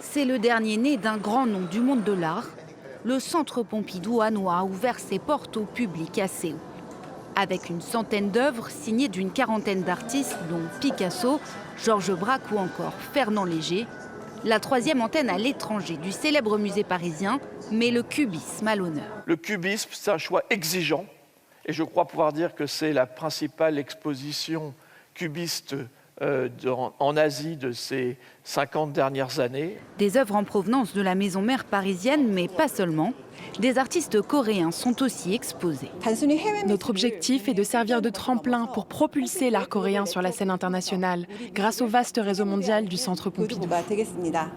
C'est le dernier né d'un grand nom du monde de l'art. Le Centre Pompidou Hanovre a ouvert ses portes au public à Séoul. Avec une centaine d'œuvres signées d'une quarantaine d'artistes, dont Picasso, Georges Braque ou encore Fernand Léger, la troisième antenne à l'étranger du célèbre musée parisien met le cubisme à l'honneur. Le cubisme, c'est un choix exigeant et je crois pouvoir dire que c'est la principale exposition cubiste en Asie de ces 50 dernières années. Des œuvres en provenance de la maison mère parisienne, mais pas seulement. Des artistes coréens sont aussi exposés. Notre objectif est de servir de tremplin pour propulser l'art coréen sur la scène internationale, grâce au vaste réseau mondial du Centre Pompidou.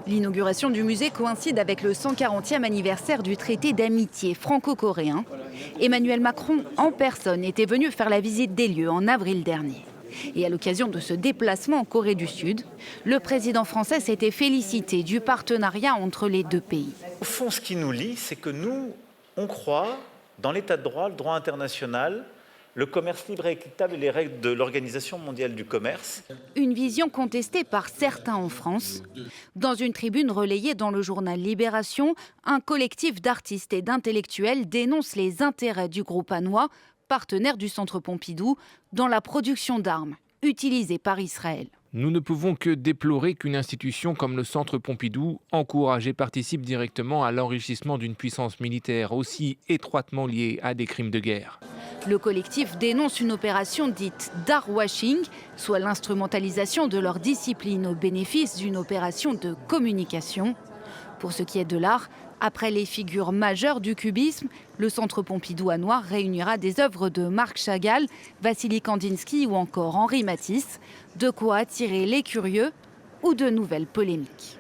L'inauguration du musée coïncide avec le 140e anniversaire du traité d'amitié franco-coréen. Emmanuel Macron, en personne, était venu faire la visite des lieux en avril dernier. Et à l'occasion de ce déplacement en Corée du Sud, le président français s'était félicité du partenariat entre les deux pays. Au fond, ce qui nous lie, c'est que nous, on croit dans l'état de droit, le droit international, le commerce libre et équitable et les règles de l'Organisation mondiale du commerce. Une vision contestée par certains en France. Dans une tribune relayée dans le journal Libération, un collectif d'artistes et d'intellectuels dénonce les intérêts du groupe hanovrois, partenaire du Centre Pompidou, dans la production d'armes utilisées par Israël. Nous ne pouvons que déplorer qu'une institution comme le Centre Pompidou encourage et participe directement à l'enrichissement d'une puissance militaire aussi étroitement liée à des crimes de guerre. Le collectif dénonce une opération dite d'art-washing, soit l'instrumentalisation de leur discipline au bénéfice d'une opération de communication. Pour ce qui est de l'art, après les figures majeures du cubisme, le Centre Pompidou Hanovre réunira des œuvres de Marc Chagall, Vassili Kandinsky ou encore Henri Matisse, de quoi attirer les curieux ou de nouvelles polémiques.